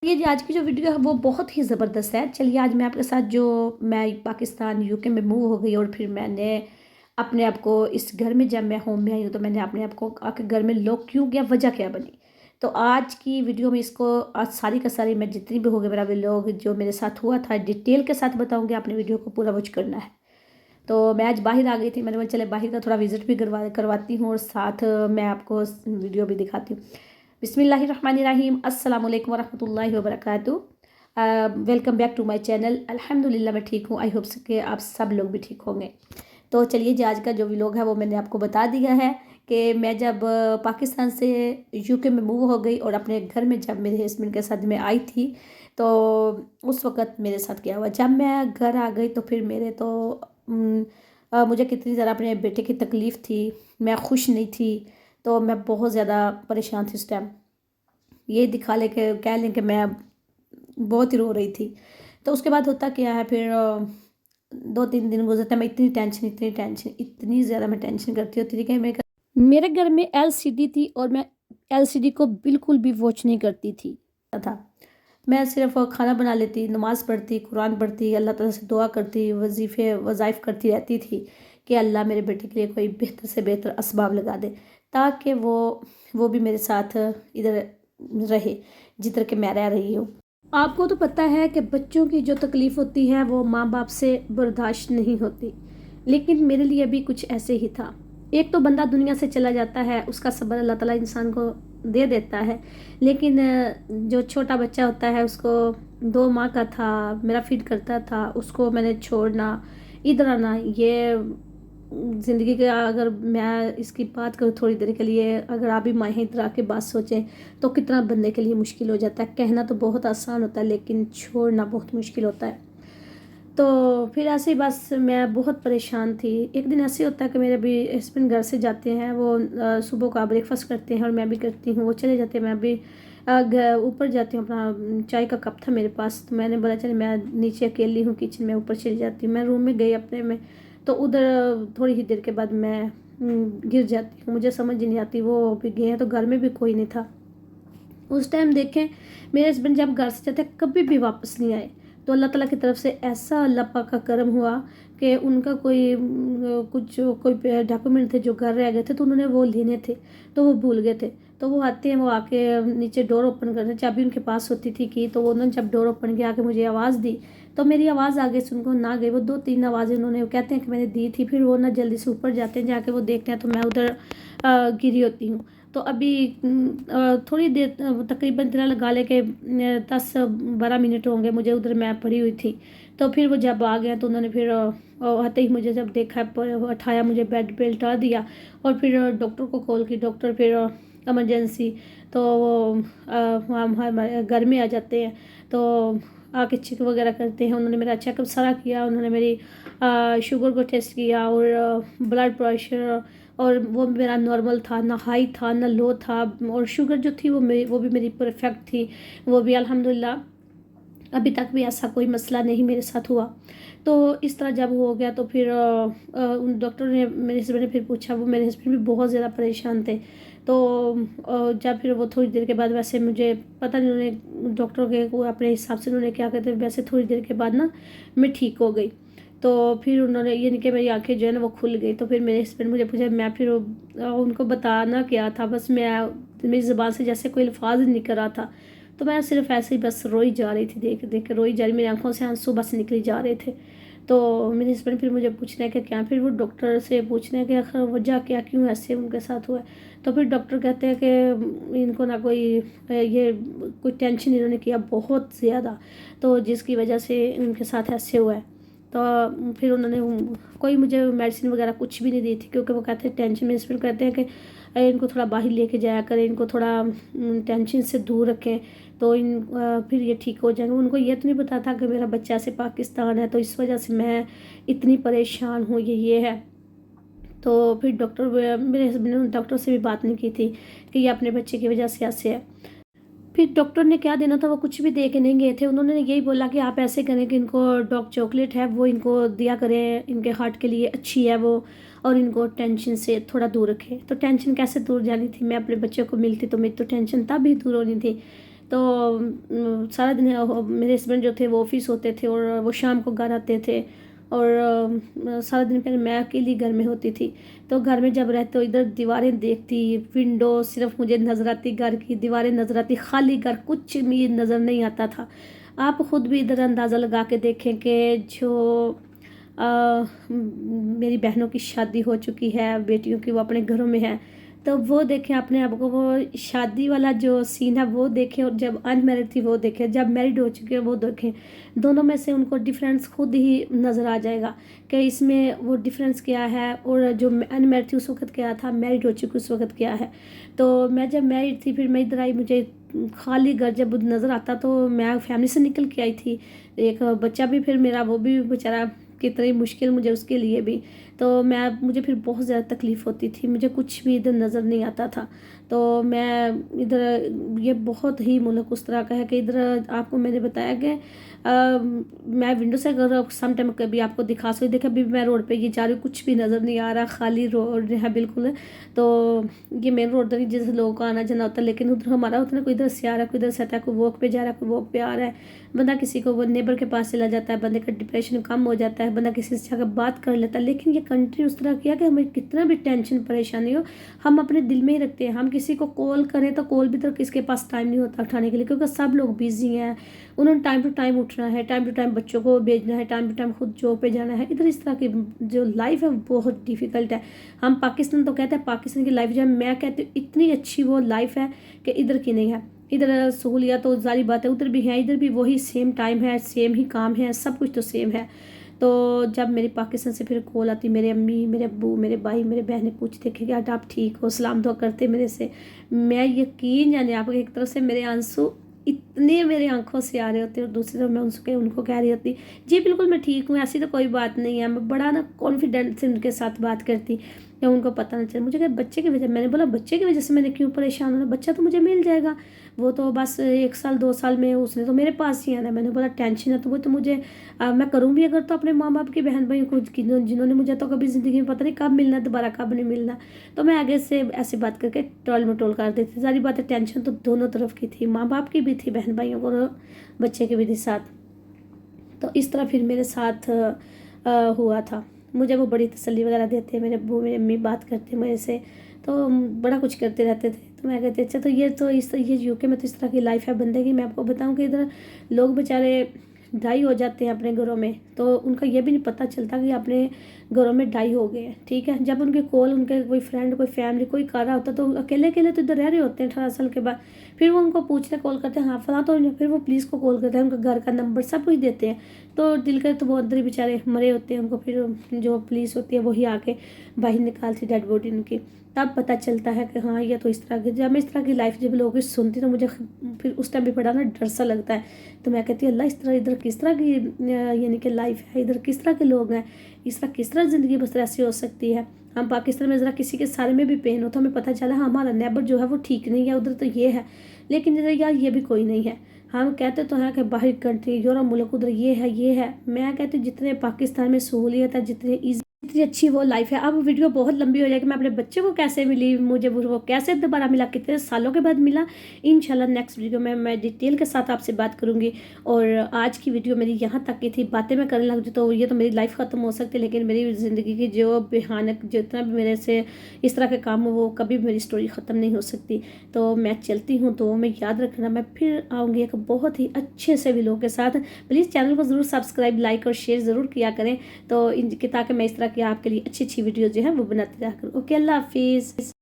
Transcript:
یہ جو آج کی جو ویڈیو ہے وہ بہت ہی زبردست ہے۔ چلیے آج میں آپ کے ساتھ جو میں پاکستان یوکے میں موو ہو گئی اور پھر میں نے اپنے آپ کو اس گھر میں جب میں ہوم میں آئی ہوں تو میں نے اپنے آپ کو آ کے گھر میں لاک کیوں کیا، وجہ کیا بنی۔ تو آج کی ویڈیو میں اس کو آج ساری کا ساری میں جتنی بھی ہو گئے میرا ولاگ جو میرے ساتھ ہوا تھا ڈیٹیل کے ساتھ بتاؤں گی، اپنی ویڈیو کو پورا واچ کرنا ہے۔ تو میں آج باہر آ گئی تھی، میں نے بولا چلے باہر کا تھوڑا وزٹ بھی کرواتی ہوں اور ساتھ میں آپ کو ویڈیو بھی دکھاتی ہوں۔ بسم اللہ الرحمن الرحیم، السلام علیکم ورحمۃ اللہ وبرکاتہ۔ Welcome back to my channel. الحمدللہ میں ٹھیک ہوں، آئی ہوپس کہ آپ سب لوگ بھی ٹھیک ہوں گے۔ تو چلیے جی آج کا جو ولاگ ہے وہ میں نے آپ کو بتا دیا ہے کہ میں جب پاکستان سے یوکے میں موو ہو گئی اور اپنے گھر میں جب میرے ہسبینڈ کے ساتھ میں آئی تھی تو اس وقت میرے ساتھ کیا ہوا۔ جب میں گھر آ گئی تو پھر میرے تو مجھے کتنی زیادہ اپنے بیٹے کی تکلیف تھی، میں خوش نہیں تھی، تو میں بہت زیادہ پریشان تھی اس ٹائم۔ یہ دکھا لے کہ کہہ لیں کہ میں بہت ہی رو رہی تھی۔ تو اس کے بعد ہوتا کیا ہے، پھر 2-3 دن گزرتا ہے، میں اتنی زیادہ میں ٹینشن کرتی ہوتی تھی کہ میرے گھر میں LCD تھی اور میں LCD کو بالکل بھی واچ نہیں کرتی تھی تھا۔ میں صرف کھانا بنا لیتی، نماز پڑھتی، قرآن پڑھتی، اللہ تعالیٰ سے دعا کرتی، وظائف کرتی رہتی تھی کہ اللہ میرے بیٹے کے لیے کوئی بہتر سے بہتر اسباب لگا دے تاکہ وہ بھی میرے ساتھ ادھر رہے جدھر کہ میں رہ رہی ہوں۔ آپ کو تو پتہ ہے کہ بچوں کی جو تکلیف ہوتی ہے وہ ماں باپ سے برداشت نہیں ہوتی، لیکن میرے لیے بھی کچھ ایسے ہی تھا۔ ایک تو بندہ دنیا سے چلا جاتا ہے، اس کا صبر اللہ تعالیٰ انسان کو دے دیتا ہے، لیکن جو چھوٹا بچہ ہوتا ہے اس کو 2 ماہ کا تھا، میرا فیڈ کرتا تھا، اس کو میں نے چھوڑنا ادھر آنا، یہ زندگی کے اگر میں اس کی بات کروں تھوڑی دیر کے لیے، اگر آپ بھی مائیں ادھر آ کے بات سوچیں تو کتنا بندے کے لیے مشکل ہو جاتا ہے۔ کہنا تو بہت آسان ہوتا ہے لیکن چھوڑنا بہت مشکل ہوتا ہے۔ تو پھر ایسے ہی بس میں بہت پریشان تھی۔ ایک دن ایسے ہوتا ہے کہ میرے بھی ہسبینڈ گھر سے جاتے ہیں، وہ صبح کا بریک فاسٹ کرتے ہیں اور میں بھی کرتی ہوں، وہ چلے جاتے ہیں، میں بھی اوپر جاتی ہوں، اپنا چائے کا کپ تھا میرے پاس، تو میں نے بولا چلے میں نیچے اکیلی ہوں کچن میں، اوپر چلی جاتی ہوں۔ میں روم میں گئی اپنے میں، تو ادھر تھوڑی ہی دیر کے بعد میں گر جاتی ہوں، مجھے سمجھ نہیں آتی، وہ بھی گئے ہیں تو گھر میں بھی کوئی نہیں تھا۔ اس ٹائم دیکھیں میرے ہسبینڈ جب گھر سے جاتے کبھی بھی واپس نہیں آئے، تو اللہ تعالیٰ کی طرف سے ایسا اللہ پاک کا کرم ہوا کہ ان کا کوئی ڈاکومنٹ تھے جو گھر رہ گئے تھے، تو انہوں نے وہ لینے تھے، تو وہ بھول گئے تھے، تو وہ آتے ہیں، وہ آ کے نیچے ڈور اوپن کرتے، چابی ان کے پاس ہوتی تھی کی، تو انہوں نے جب ڈور اوپن کیا آ کے مجھے آواز دی، تو میری آواز آگے سے ان کو نہ گئی، وہ 2-3 آوازیں انہوں نے کہتے ہیں کہ میں نے دی تھی، پھر وہ نہ جلدی سے اوپر جاتے ہیں، جا کے وہ دیکھتے ہیں تو میں ادھر گری ہوتی ہوں۔ تو ابھی تھوڑی دیر تقریباً لگا لے کے 10-12 منٹ ہوں گے مجھے ادھر، میں پڑی ہوئی تھی، تو پھر وہ جب آ گیا تو انہوں نے پھر آتے ہی مجھے جب دیکھا اٹھایا، مجھے بیڈ پہ لٹا دیا اور پھر ڈاکٹر کو کال کی، ڈاکٹر پھر ایمرجنسی، تو وہ ہمارے گھر میں آ جاتے ہیں، تو آ کے چیک وغیرہ کرتے ہیں۔ انہوں نے میرا چیک اپ سارا کیا، انہوں نے میری شوگر کو ٹیسٹ کیا اور بلڈ پریشر، اور وہ میرا نارمل تھا، نہ ہائی تھا نہ لو تھا، اور شوگر جو تھی وہ بھی میری پرفیکٹ تھی، وہ بھی الحمدللہ ابھی تک بھی ایسا کوئی مسئلہ نہیں میرے ساتھ ہوا۔ تو اس طرح جب ہو گیا تو پھر ڈاکٹر نے میرے ہسبینڈ نے پھر پوچھا، وہ میرے ہسبینڈ بھی بہت زیادہ پریشان تھے، تو جب پھر وہ تھوڑی دیر کے بعد، ویسے مجھے پتہ نہیں انہوں نے ڈاکٹر کے اپنے حساب سے انہوں نے کیا کہتے ہیں، ویسے تھوڑی دیر کے بعد نا میں ٹھیک ہو گئی، تو پھر انہوں نے یہ نہیں کہ میری آنکھیں جو ہے نا وہ کھل گئی، تو پھر میرے ہسبینڈ مجھے پوچھا، میں پھر ان کو بتانا کیا تھا، بس میری زبان سے جیسے کوئی الفاظ نہیں نکل رہا تھا، تو میں صرف ایسے ہی بس روئی جا رہی تھی، دیکھ دیکھ کے روئی جا رہی، میری آنکھوں سے آنسو بس نکلی جا رہے تھے۔ تو میرے ہسبینڈ پھر مجھے پوچھنے کہ کیا، پھر وہ ڈاکٹر سے پوچھنے کہ آخر وجہ کیا، کیوں ایسے ان کے ساتھ ہوا ہے، تو پھر ڈاکٹر کہتے ہیں کہ ان کو نہ کوئی ٹینشن انہوں نے کیا بہت زیادہ، تو جس کی وجہ سے ان کے ساتھ ایسے ہوا ہے۔ تو پھر انہوں نے کوئی مجھے میڈیسن وغیرہ کچھ بھی نہیں دی تھی، کیونکہ وہ کہتے ہیں ٹینشن میں، اس پھر کہتے ہیں کہ ان کو تھوڑا باہر لے کے جایا کریں، ان کو تھوڑا ٹینشن سے دور رکھیں تو پھر یہ ٹھیک ہو جائیں گے۔ ان کو یہ تو نہیں پتا تھا کہ میرا بچہ سے پاکستان ہے، تو اس وجہ سے میں اتنی پریشان ہوں، یہ ہے۔ تو پھر میرے ہسبینڈ نے ڈاکٹر سے بھی بات نہیں کی تھی کہ یہ اپنے بچے کی وجہ سے ایسے ہے۔ پھر ڈاکٹر نے کیا دینا تھا وہ کچھ بھی دے کے نہیں گئے تھے، انہوں نے یہی بولا کہ آپ ایسے کریں کہ ان کو ڈاک چاکلیٹ ہے وہ ان کو دیا کریں، ان کے ہارٹ کے لیے اچھی ہے وہ، اور ان کو ٹینشن سے تھوڑا دور رکھیں۔ تو ٹینشن کیسے دور جانی تھی، میں اپنے بچے کو ملتی تو میری تو ٹینشن تب ہی دور ہونی تھی۔ تو سارا دن میرے ہسبینڈ جو تھے وہ آفس ہوتے تھے اور وہ شام کو گھر آتے تھے، اور سارا دن پھر میں اکیلی گھر میں ہوتی تھی۔ تو گھر میں جب رہتے تو ادھر دیواریں دیکھتی، ونڈو صرف مجھے نظر آتی، گھر کی دیواریں نظر آتی، خالی گھر، کچھ بھی نظر نہیں آتا تھا۔ آپ خود بھی ادھر اندازہ لگا کے دیکھیں کہ جو میری بہنوں کی شادی ہو چکی ہے، بیٹیوں کی، وہ اپنے گھروں میں ہیں، تو وہ دیکھیں اپنے آپ کو، وہ شادی والا جو سین ہے وہ دیکھیں، اور جب ان میرڈ تھی وہ دیکھیں، جب میرڈ ہو چکے وہ دیکھیں، دونوں میں سے ان کو ڈفرینس خود ہی نظر آ جائے گا کہ اس میں وہ ڈفرینس کیا ہے، اور جو ان میرڈ تھی اس وقت کیا تھا، میرڈ ہو چکی اس وقت کیا ہے۔ تو میں جب میرڈ تھی پھر میں ادھر آئی، مجھے خالی گھر جب نظر آتا تو میں فیملی سے نکل کے آئی تھی، ایک بچہ بھی پھر میرا وہ بھی بیچارہ کتنی مشکل مجھے اس کے لیے بھی، تو مجھے پھر بہت زیادہ تکلیف ہوتی تھی، مجھے کچھ بھی ادھر نظر نہیں آتا تھا۔ تو میں ادھر، یہ بہت ہی ملک اس طرح کا ہے کہ ادھر آپ کو میں نے بتایا کہ میں ونڈو سے اگر سم ٹائم کبھی آپ کو دکھا سکتی، دیکھا ابھی میں روڈ پہ یہ جا رہی ہوں، کچھ بھی نظر نہیں آ رہا، خالی روڈ ہے بالکل۔ تو یہ مین روڈ نہیں جس لوگوں کا آنا جانا ہوتا ہے، لیکن ادھر ہمارا ہوتا ہے نا، کوئی ادھر سے آ رہا ہے، کوئی ادھر سے آتا ہے، کوئی واک پہ جا رہا ہے، کوئی واک پہ آ رہا ہے، بندہ کسی کو وہ نیبر کے پاس چلا جاتا ہے، بندے کا ڈپریشن کم ہو جاتا ہے، بندہ کسی سے جا بات کر لیتا ہے۔ لیکن یہ کنٹری اس طرح کیا کہ ہمیں کتنا بھی ٹینشن پریشانی ہو، ہم اپنے دل میں ہی رکھتے ہیں۔ ہم کسی کو کال کریں تو کال بھی تو کس کے پاس ٹائم نہیں ہوتا اٹھانے کے لیے، کیونکہ سب لوگ بیزی ہیں، انہوں نے ٹائم ٹو ٹائم اٹھنا ہے، ٹائم ٹو ٹائم بچوں کو بھیجنا ہے، ٹائم ٹو ٹائم خود جاب پہ جانا ہے۔ ادھر اس طرح کی جو لائف ہے بہت ڈیفیکلٹ ہے۔ ہم پاکستان تو کہتے ہیں پاکستان کی لائف جو ہے، میں کہتی ہوں اتنی اچھی وہ لائف ہے کہ ادھر کی نہیں ہے۔ ادھر سہولیات تو ظاہری بات ہے ادھر بھی ہیں، ادھر بھی وہی سیم ٹائم ہے، سیم ہی کام ہے، سب کچھ تو سیم ہے۔ تو جب میری پاکستان سے پھر کال آتی، میرے امی، میرے ابو، میرے بھائی، میرے بہنیں پوچھتے کہ آج آپ ٹھیک ہو، سلام دعا کرتے میرے سے، میں یقین یعنی آپ کو ایک طرف سے میرے آنسو اتنے میرے آنکھوں سے آ رہے ہوتے ہیں، اور دوسری طرف میں ان کو کہہ رہی ہوتی جی بالکل میں ٹھیک ہوں، ایسی تو کوئی بات نہیں ہے۔ میں بڑا نا کانفیڈنٹ سے ان کے ساتھ بات کرتی کہ ان کو پتہ نہ چلے۔ مجھے کہ بچے کی وجہ، میں نے بولا بچے کی وجہ سے میں نے کیوں پریشان ہونا، بچہ تو مجھے مل جائے گا، وہ تو بس 1 سال 2 سال میں اس نے تو میرے پاس ہی آنا ہے۔ میں نے بولا ٹینشن ہے تو وہ تو مجھے میں کروں بھی اگر تو اپنے ماں باپ کی بہن بھائیوں کو، جنہوں نے مجھے تو کبھی زندگی میں پتہ نہیں کب ملنا، دوبارہ کب نہیں ملنا، تو میں آگے سے ایسی بات کر کے ٹول مٹول کر دیتی تھی۔ ساری باتیں ٹینشن تو دونوں طرف کی تھی، ماں باپ کی بھی تھی، بہن بھائیوں کو، بچے کی بھی تھی ساتھ۔ تو اس طرح پھر میرے ساتھ ہوا تھا۔ مجھے وہ بڑی تسلی وغیرہ دیتے، میرے ابو میری امی بات کرتے میرے سے، تو بڑا کچھ کرتے رہتے تھے۔ تو میں کہتی اچھا تو یہ یو کے میں تو اس طرح کی لائف ہے بندے کی۔ میں آپ کو بتاؤں کہ ادھر لوگ بیچارے ڈائی ہو جاتے ہیں اپنے گھروں میں، تو ان کا یہ بھی نہیں پتہ چلتا کہ اپنے گھروں میں ڈائی ہو گئے ہیں، ٹھیک ہے۔ جب ان کے کال، ان کے کوئی فرینڈ، کوئی فیملی، کوئی کر رہا ہوتا تو اکیلے تو ادھر رہ رہے ہوتے ہیں 18 سال کے بعد، پھر وہ ان کو پوچھتے کال کرتے ہیں، ہاں فلاں تو، پھر وہ پولیس کو کال کرتے ہیں، ان کا گھر کا نمبر سب کچھ دیتے ہیں۔ تو دل کرے تو وہ اندر ہی بیچارے مرے ہوتے ہیں، ان کو پھر جو پولیس ہوتی ہے وہی آ کے باہر نکالتی ڈیڈ باڈی ان کی، تب پتہ چلتا ہے کہ ہاں یہ تو اس طرح کی۔ جب میں اس طرح کی لائف جب لوگوں کی سنتی تو مجھے پھر اس ٹائم بھی بڑا نا ڈر سا لگتا ہے۔ تو میں کہتی ہوں اللہ اس طرح ادھر کس طرح کی یعنی کہ لائف ہے، ادھر کس طرح کے لوگ ہیں، اس طرح کس طرح زندگی بس ایسی ہو سکتی ہے۔ ہم پاکستان میں ذرا کسی کے سارے میں بھی پین ہو تو ہمیں پتہ چلا ہاں ہمارا نیبر جو ہے وہ ٹھیک نہیں ہے، ادھر تو یہ ہے، لیکن ادھر یار یہ بھی کوئی نہیں ہے۔ ہم کہتے تو ہیں کہ باہر کنٹری یورپ ملک ادھر یہ ہے یہ ہے، میں کہتی ہوں جتنے پاکستان میں سہولیت ہے، جتنے اتنی اچھی وہ لائف ہے۔ اب ویڈیو بہت لمبی ہو جائے کہ میں اپنے بچے کو کیسے ملی، مجھے وہ کیسے دوبارہ ملا، کتنے سالوں کے بعد ملا، انشاءاللہ نیکسٹ ویڈیو میں ڈیٹیل کے ساتھ آپ سے بات کروں گی۔ اور آج کی ویڈیو میری یہاں تک کی تھی، باتیں میں کرنے لگ تو یہ تو میری لائف ختم ہو سکتی، لیکن میری زندگی کی جو بھیانک جتنا بھی میرے سے اس طرح کے کام ہو، وہ کبھی بھی میری سٹوری ختم نہیں ہو سکتی۔ تو میں چلتی ہوں، تو میں یاد رکھنا میں پھر آؤں گی ایک بہت ہی اچھے سے ویلوگ کے ساتھ۔ پلیز چینل کو ضرور سبسکرائب، لائک اور شیئر ضرور کیا کریں، تو تاکہ میں اس طرح کی آپ کے لیے اچھی اچھی ویڈیو جو ہیں وہ بناتی رہا کروں۔ اوکے، اللہ حافظ۔